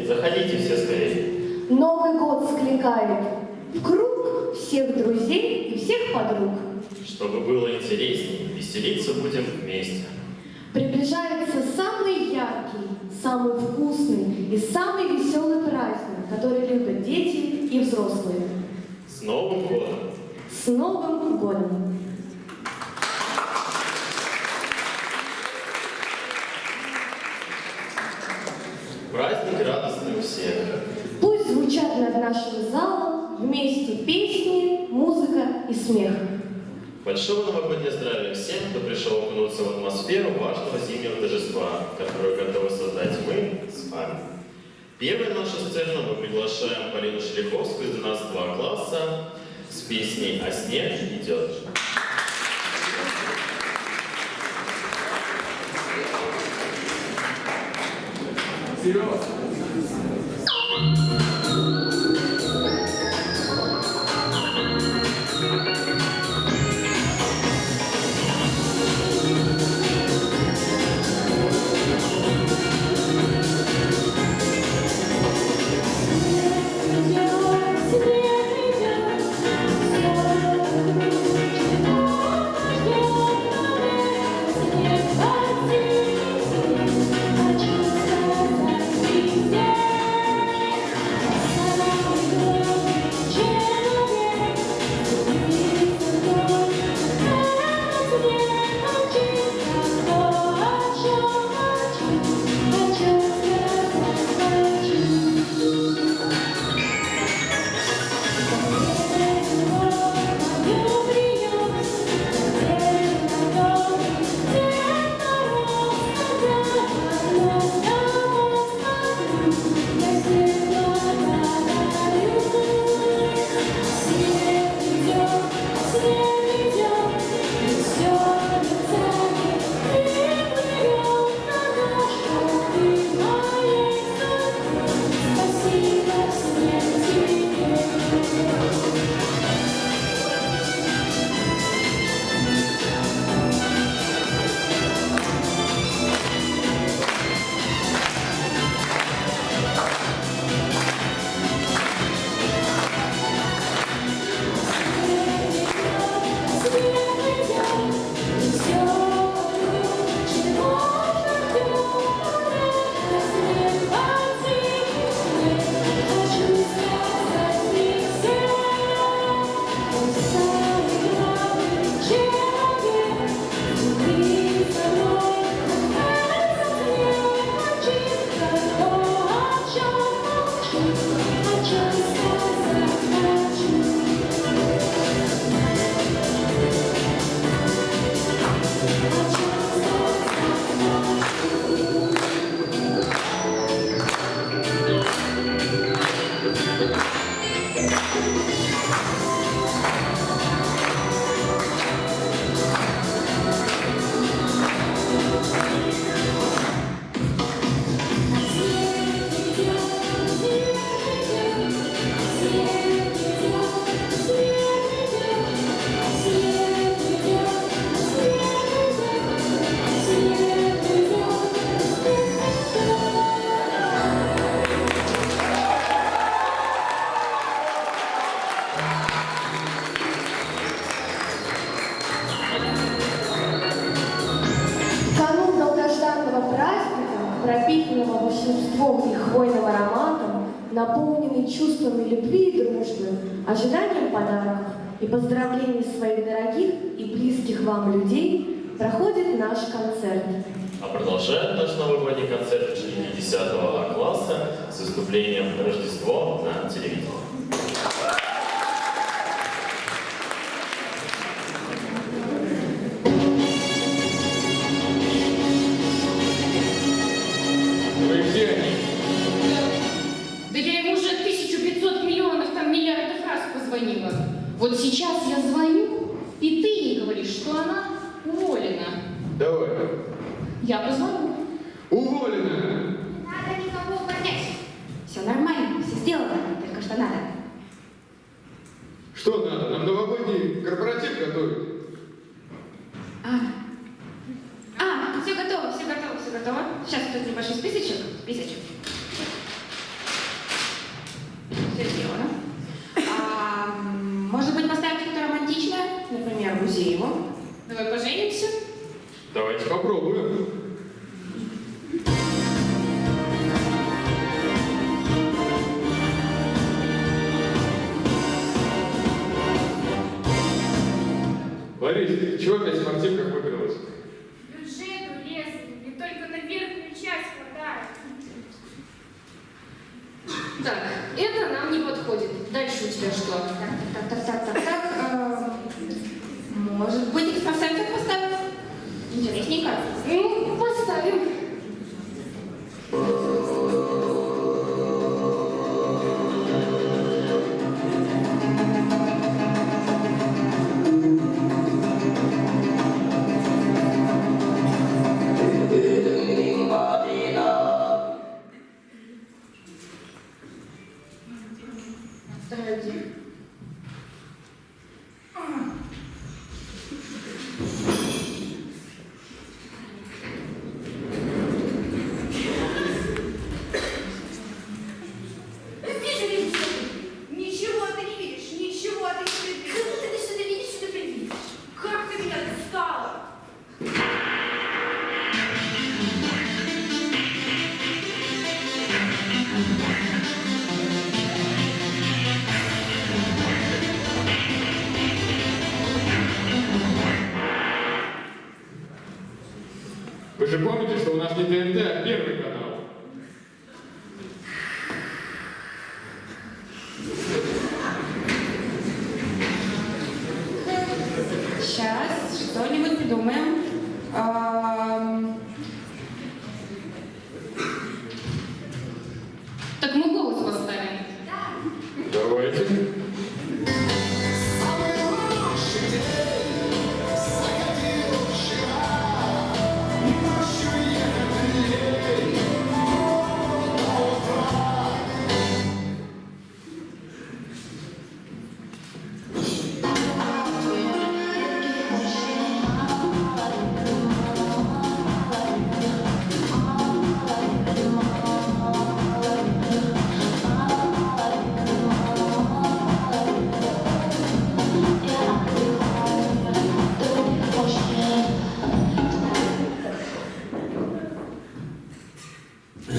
заходите все скорее. Новый год скликает в круг всех друзей и всех подруг. Чтобы было интереснее, веселиться будем вместе. Приближается самый яркий, самый вкусный и самый веселый праздник, который любят дети и взрослые. С Новым годом! С Новым годом! Праздник радостный у всех. Пусть звучат над нашим залом вместе песни, музыка и смех. Большого новогоднего здравия всем, кто пришел окунуться в атмосферу важного зимнего торжества, которое готовы создать мы с вами. Первой на нашу сцену мы приглашаем Полину Шелиховскую из 12 класса с песней «А снег идет». Вперед! пропитанного волшебством и хвойным ароматом, наполненный чувствами любви и дружбы, ожиданием подарков и поздравлений своих дорогих и близких вам людей, проходит наш концерт. А продолжает наш новогодний концерт ученики 10 класса с выступлением «Рождество» на телевидении. Вы где они? Да я ему уже 1500 миллионов, там миллиардов раз позвонила. Вот сейчас я звоню, и ты ей говоришь, что она уволена. Давай. Я позвоню. Уволена! Не надо никого увольнять. Все нормально, все сделано, только что надо. Что надо? Нам новогодний корпоратив готовить. Все готово, все готово, все готово. Сейчас тут небольшой списочек. например, Гузееву. Давай поженимся. Давайте попробуем. Ларис, чего опять в спортивках выигралась? Бюджету лезли, и только на верхнюю часть хватает. Так, это нам не подходит. Дальше у тебя что? Может быть, экстрасенсов поставить? Интересненько. Ну, поставим. Вторая где? Здесь же видишь, ничего ты не видишь, ничего ты не видишь. Как ты сюда видишь, сюда предвидишь? Как ты меня достала? Вы же помните, что у нас не ТНТ, а Первый канал. Сейчас что-нибудь придумаем. Так мы голос поставим. Давайте. Ну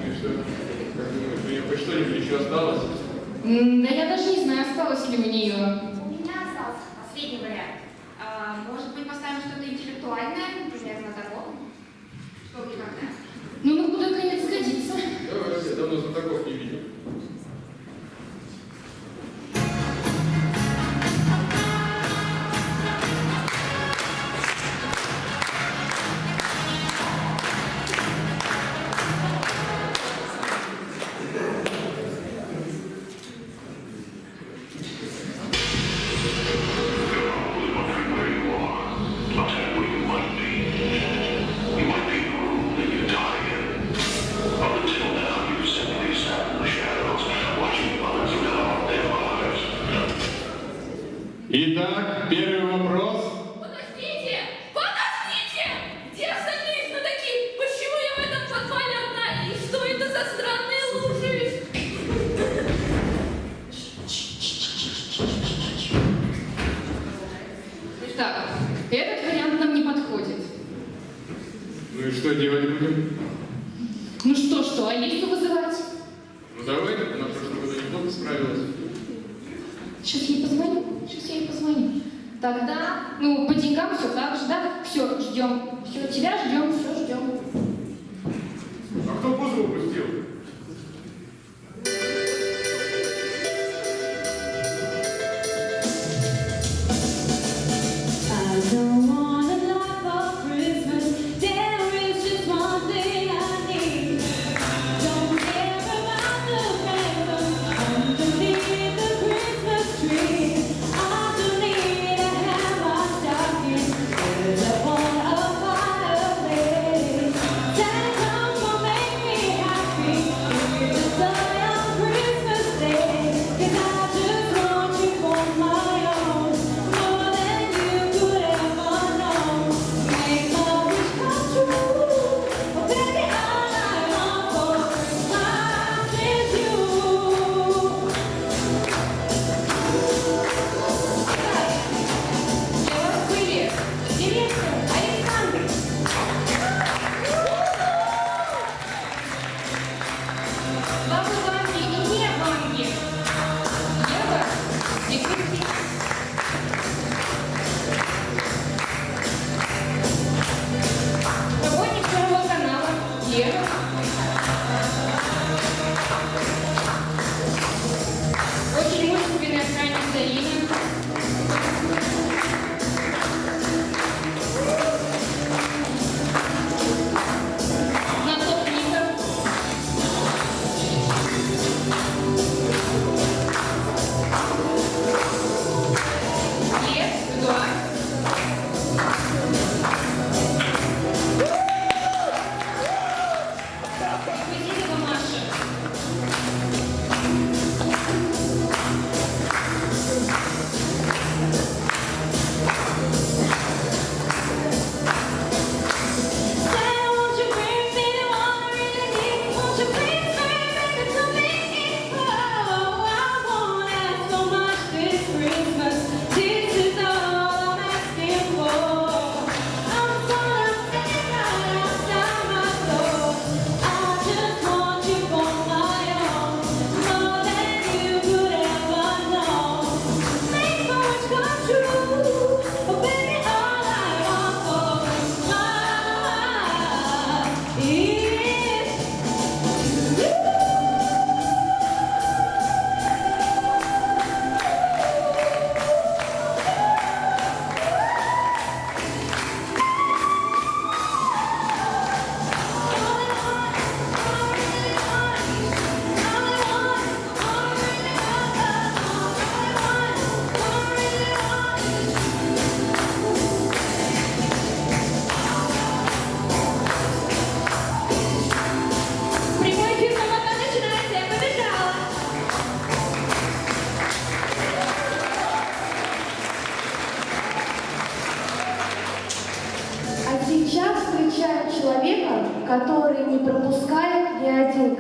и что? Как думаешь, у нее хоть что-нибудь еще осталось? Да я даже не знаю, осталось ли у нее. У меня остался последний вариант. Может быть, поставим что-то интеллектуальное, например, на дорогу? Что вы когда? Ну, на худой конец сгодится. Давайте, давно знатоков не видел. Итак, первый вопрос. Подождите! Подождите! Где остальные знатоки? Почему я в этом подвале одна? И что это за странные лужи? Так, этот вариант нам не подходит. Ну и что делать будем? Ну что, Алису вызывать? Ну давай, она в прошлом году неплохо справилась. Сейчас я ей позвоню. Тогда, ну, по деньгам все так же, да? Все, ждем. Все, тебя ждем, все ждем. А кто позу упустил? I don't want a lot for Christmas. There is just one thing I need. Don't care about the presents underneath the Christmas tree. I don't need to have my stocking. There's a one of fireplace. Santa Claus will make me happy.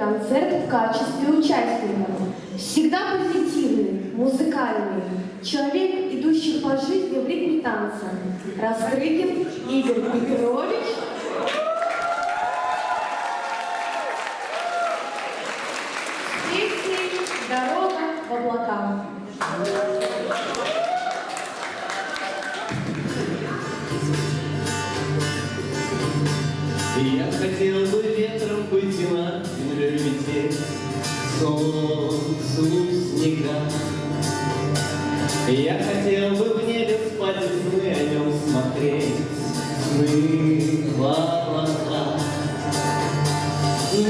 концерт в качестве участника. Всегда позитивный, музыкальный. Человек, идущий по жизни в ритме танца. Растрыкин Игорь Петрович. С песней «Дорога в облака». Я хотел бы ветром быть и над землей лететь, солнцу снега. Я хотел бы в небе спать и сны о нем смотреть, сны в облаках.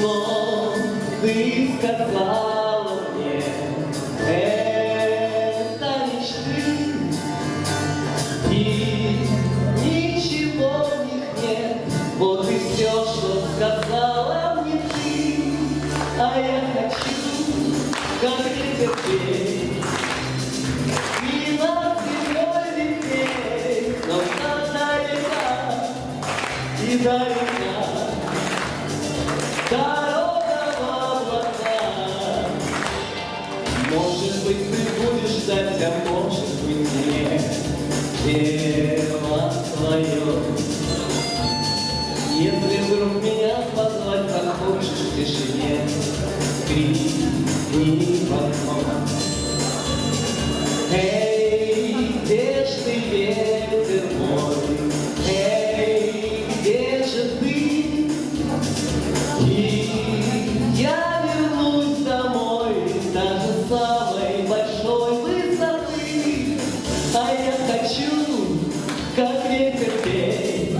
Но ты сказала мне, это мечты, и ничего в них нет. Вот и все, что сказала мне ты, а я хочу, как ветер петь, и над землей лететь, но так далека и далека дорога в облака. Может быть, ты будешь ждать, а может быть, нет, дело твое. Если вдруг меня позвать захочешь в тишине, крикни в окно. Эй, где ж ты, ветер мой? Эй, где же ты? И я вернусь домой, даже с самой большой высоты. А я хочу, как ветер петь,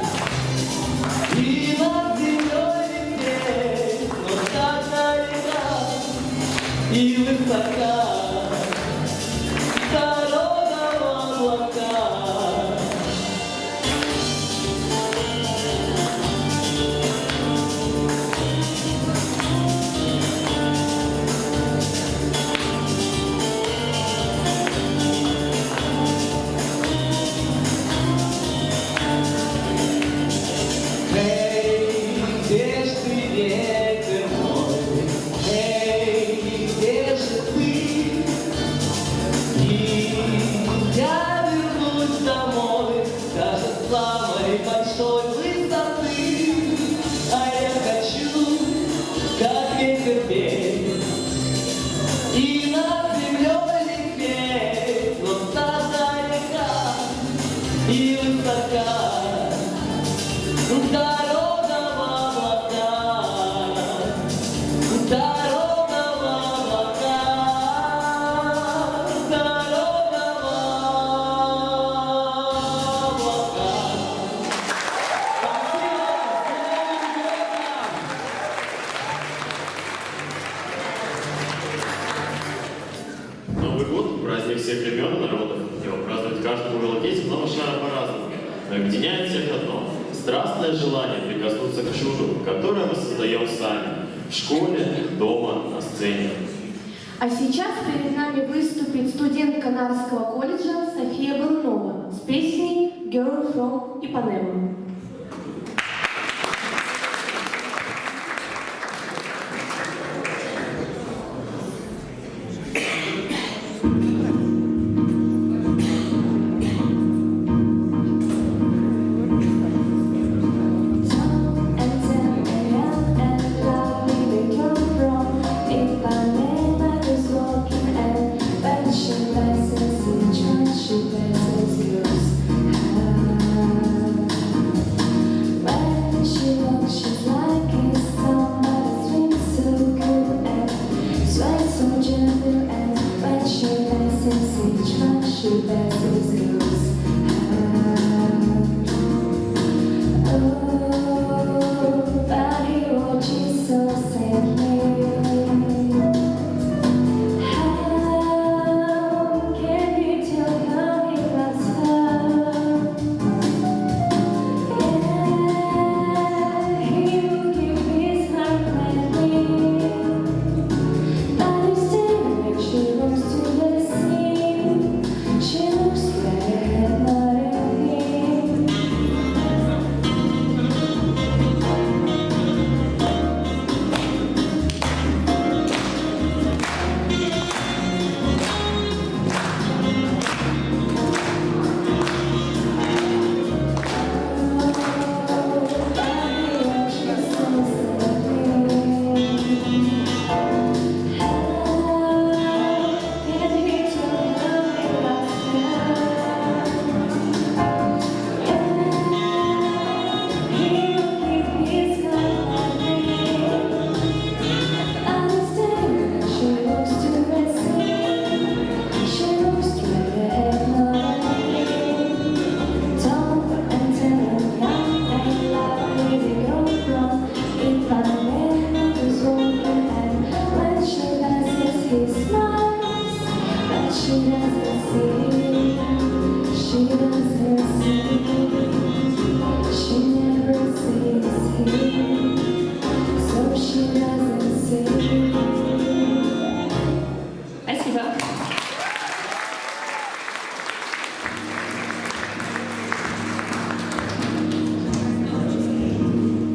и над землей лететь, но так далека и высока дорога в облака. Эй, где ж ты, ветер мой? Эй, где же ты? И я вернусь домой, даже с самой большой высоты. А я хочу, как ветер петь, и над землей лететь, но так далека и высока дорога в облака, дорога в облака, дорога в облака. Новый год – праздник всех времен и народов. Его празднует каждый уголке земного шара по-разному. Но объединяет всех одно – страстное желание прикоснуться к чуду, которое мы создаем сами – в школе, дома, на сцене. А сейчас перед нами выступит студентка Нарского колледжа София Бурунова с песней «Girl from Ipanema». She looks Спасибо.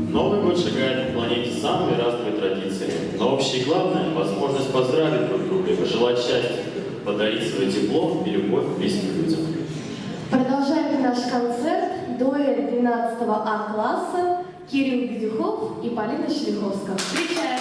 Новый год шагает по планете самыми разными традициями, но общее главное – возможность поздравить друг друга и пожелать счастья, подарить свое тепло и любовь близким людям. Продолжаем наш концерт дуэт 12 А класса Кирилл Бедюхов и Полина Шлиховская. Встречаем!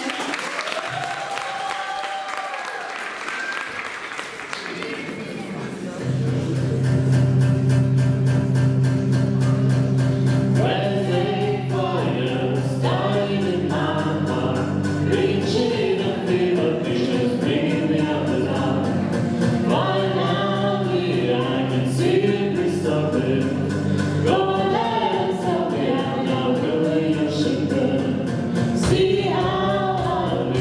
See how I live.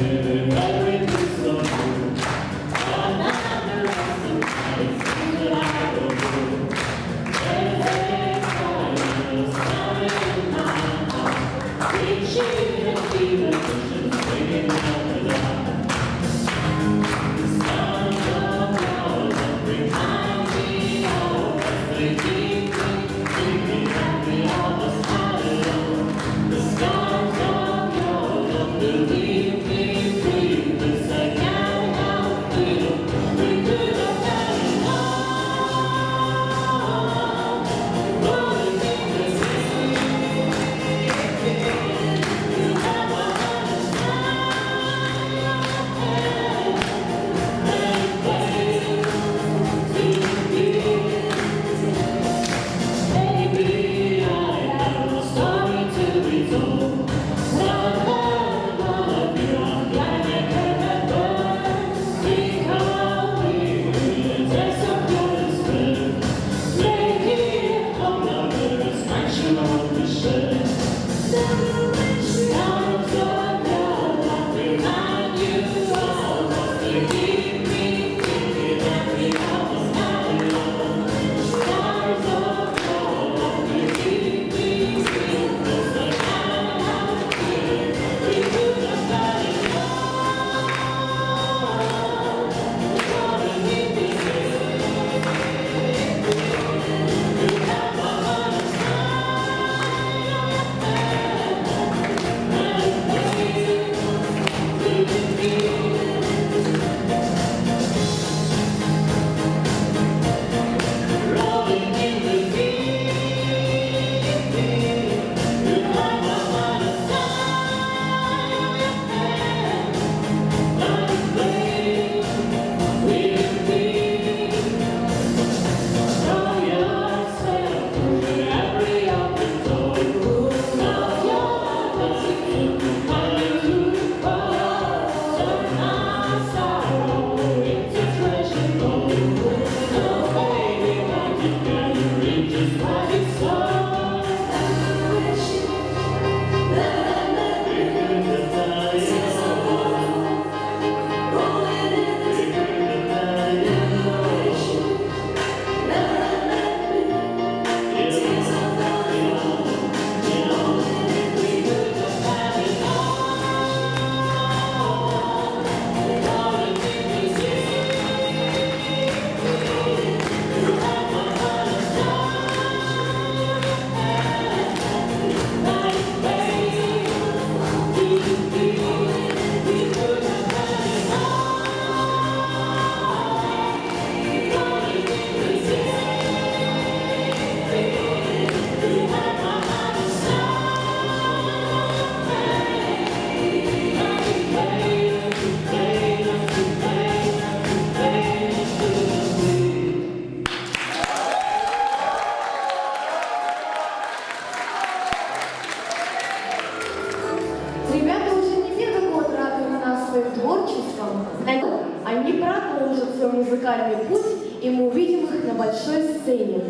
Они продолжат свой музыкальный путь, и мы увидим их на большой сцене.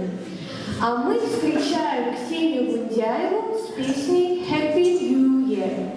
А мы встречаем Ксению Гундяеву с песней «Happy New Year».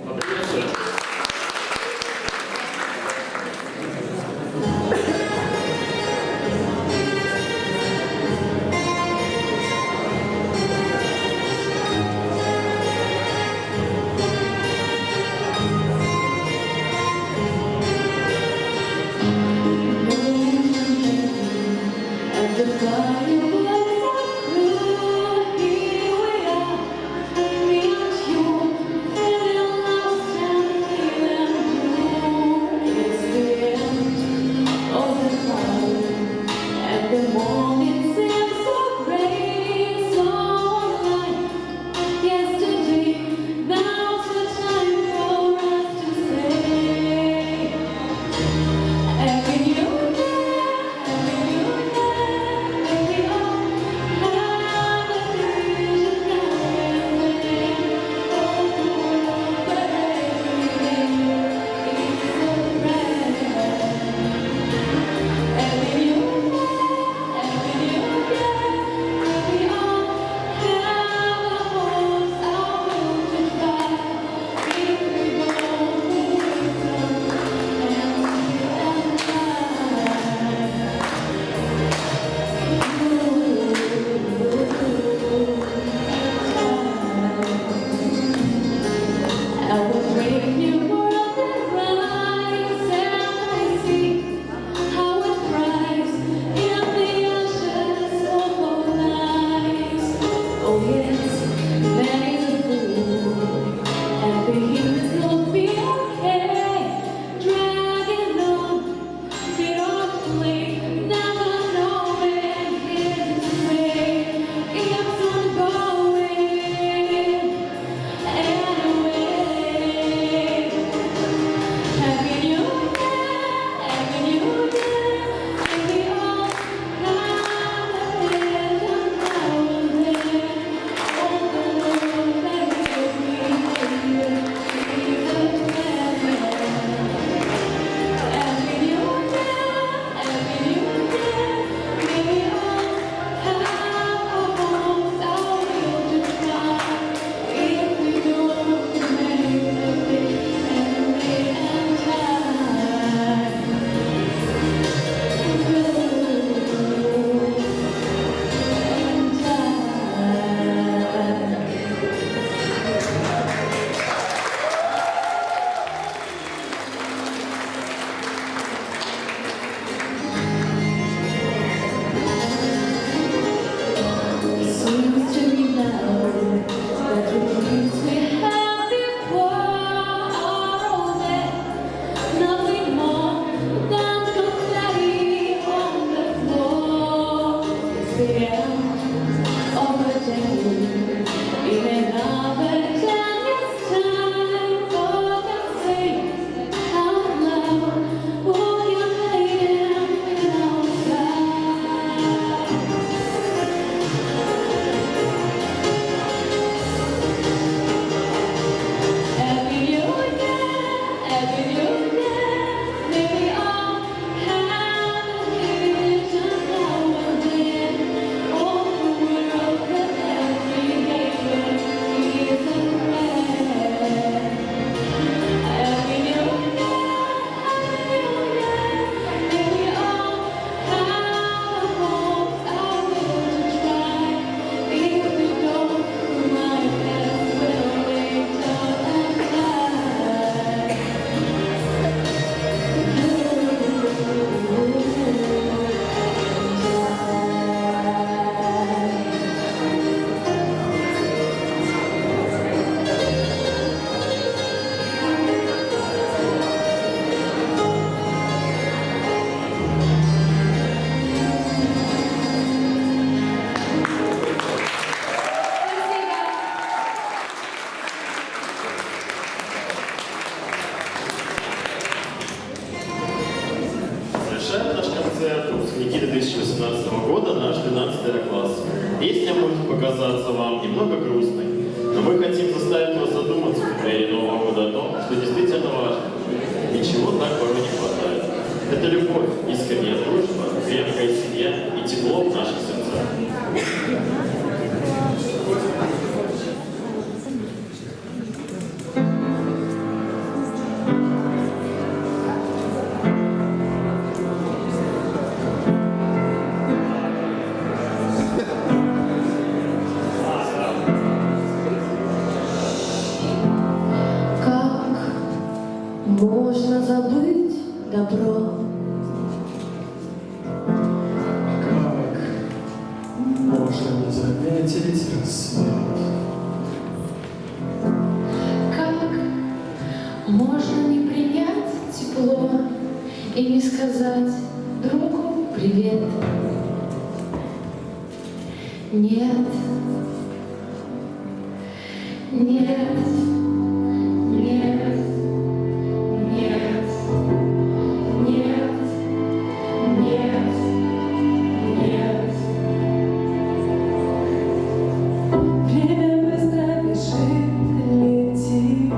композиция выпускники 2018 года, наш 12 класс. Песня может показаться вам немного грустной, но мы хотим заставить вас задуматься в преддверии Нового года о том, что действительно важно. Ничего так порой не хватает. Это любовь, искренняя дружба, крепкая семья и тепло в наших сердцах. Как можно забыть добро? Как можно не заметить рассвет? Как можно не принять тепло и не сказать другу привет? Нет, нет, нет, нет, нет, нет, нет. Время быстро бежит, летит.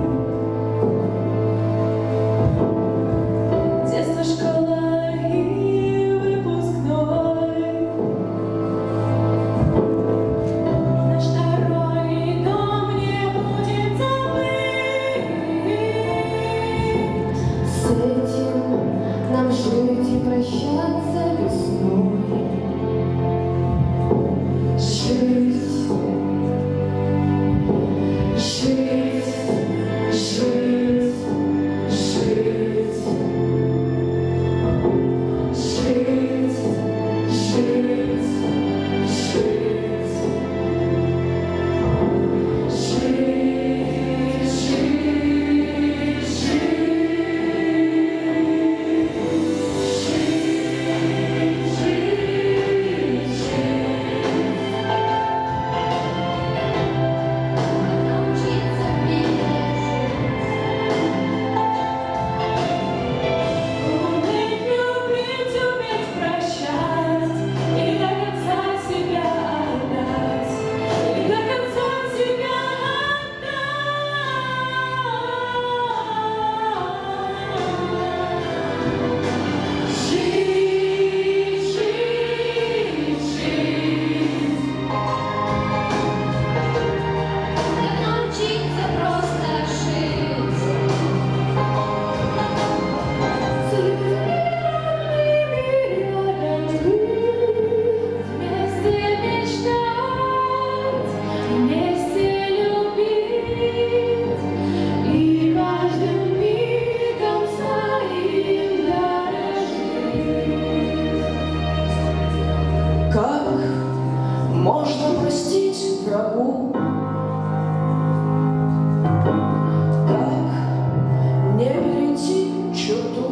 Детство, школа и выпускной. Наш второй дом не будет забыт. С этим нам жить и прощаться весной. Жить, жить, жить, жить, жить, жить, Уметь любить, уметь прощать и до конца себя отдать, и до конца себя отдать. Жить, жить, жить. Научиться просто жить. с людьми рядом быть. Вместе мечтать, вместе любить и каждым мигом своим дорожить. Как можно простить врагу? Как не перейти черту?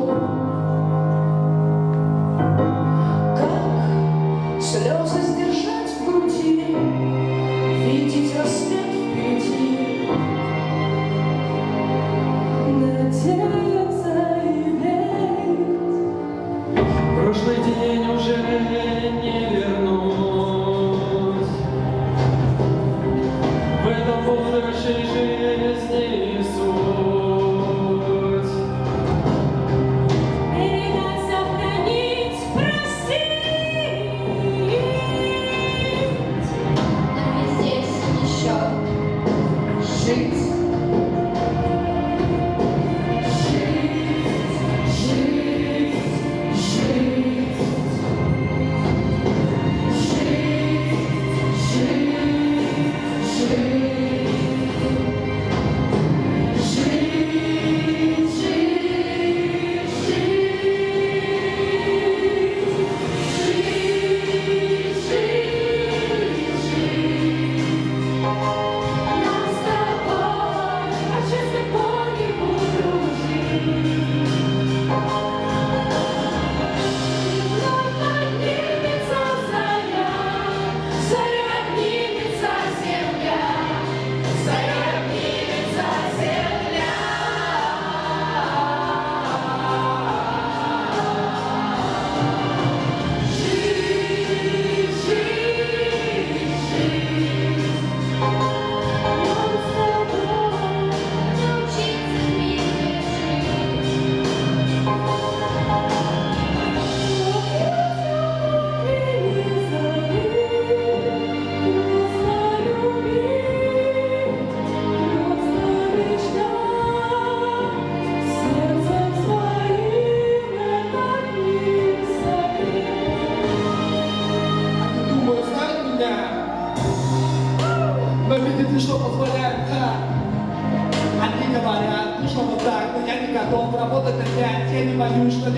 Как слезы сдержать в груди, видеть рассвет впереди? Надеяться и верить. Прошлый день уже не вернуть. В этом возрасте жизни суть. Передать, сохранить, простить. Нам ведь здесь еще жить. Жить, жить, жить.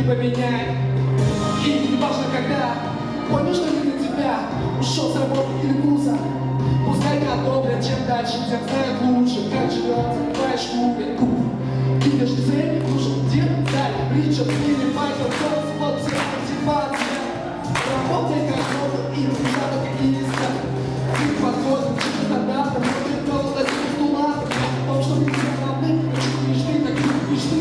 поменять. И не важно когда, понял, что не для тебя, ушел с работы или вуза. Пускай не одобрят, чем дальше, тем знают лучше, как живется твоя шкуре. Видишь цель, нужен деталь, Ричард или Майкл Джонс, вот вся мотивация. Работай как робот и запах и искать. Ты подходим, чисто стандартом, но ты просто не стулатом. В том, что ты все равны, но чувствуешь ты, так чувствуешь ты.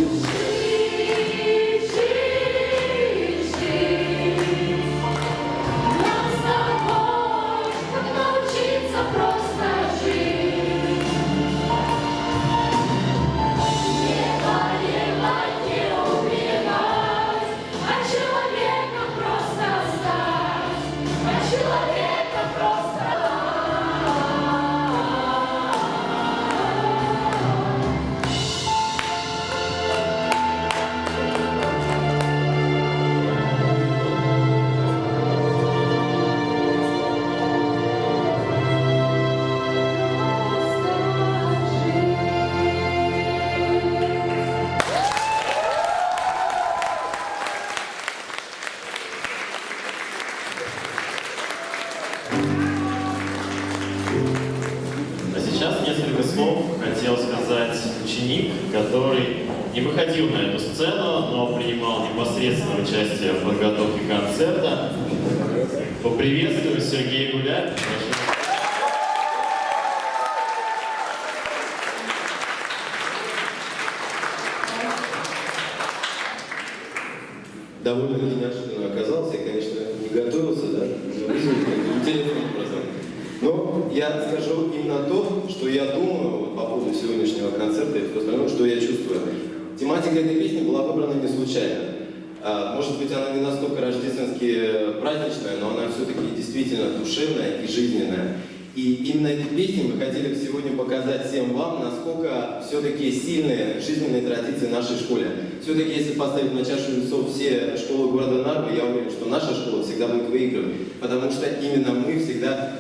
А сейчас несколько слов хотел сказать ученик, который не выходил на эту сцену, но принимал непосредственное участие в подготовке концерта. Поприветствую Сергея Гуля. Довольно неожиданно оказался, я, конечно, не готовился, да, интересным образом. Но я скажу именно то, что я думаю вот, по поводу сегодняшнего концерта и все остальное, что я чувствую. Тематика этой песни была выбрана не случайно. Может быть, она не настолько рождественски праздничная, но она все-таки действительно душевная и жизненная. И именно эти песни мы хотели сегодня показать всем вам, насколько все-таки сильные жизненные традиции в нашей школе. Все-таки, если поставить на чашу весов все школы города Нарвы, я уверен, что наша школа всегда будет выигрывать. Потому что именно мы всегда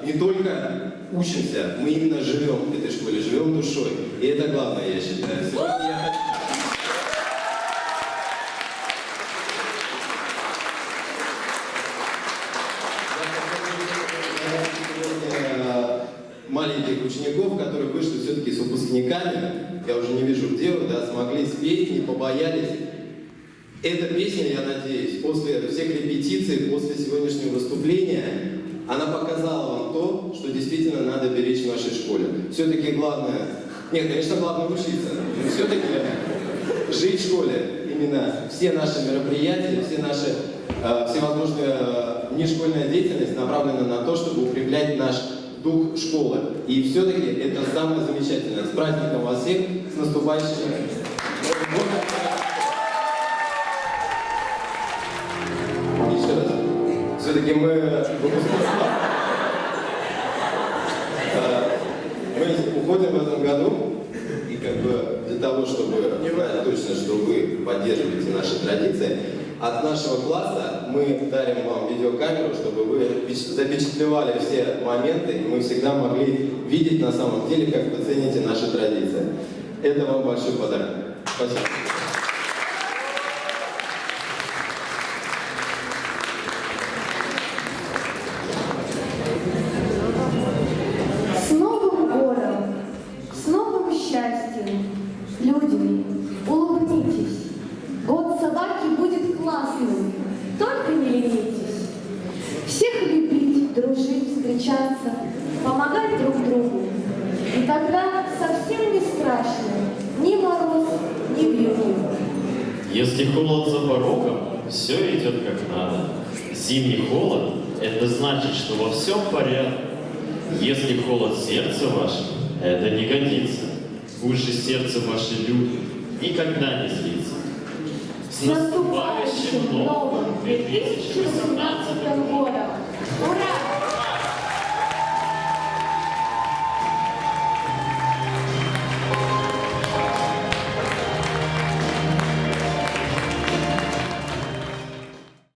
не только учимся, мы именно живем в этой школе, живем душой. И это главное, я считаю. Сегодня я хочу... маленьких учеников, которые вышли все-таки с выпускниками, я уже не вижу где вы, да, смогли спеть, не побоялись. Эта песня, я надеюсь, после всех репетиций, после сегодняшнего выступления, она показала вам то, что действительно надо беречь в нашей школе. Все-таки главное, нет, конечно, главное учиться, но все-таки жить в школе. Именно все наши мероприятия, все наши всевозможные внешкольная деятельность направлена на то, чтобы укреплять наш дух школы. И все-таки это самое замечательное. С праздником вас всех, с наступающим. Еще раз. Все-таки мы мы уходим в этом году, и как бы для того, чтобы знать точно, что вы поддерживаете наши традиции, от нашего класса мы дарим вам видеокамеру, чтобы вы запечатлевали все моменты, и мы всегда могли видеть на самом деле, как вы цените наши традиции. Это вам большой подарок. Спасибо. С Новым годом! С новым счастьем! Люди, улыбнитесь! Год собаки будет классным, только не ленитесь. Всех любить, дружить, встречаться, помогать друг другу. И тогда совсем не страшно ни мороз, ни вьюги. Если холод за порогом, все идет как надо. Зимний холод – это значит, что во всем порядке. Если холод сердца ваше, это не годится. Пусть же сердце ваше любит, никогда не злится. С наступающим новым 2018 годом! Ура!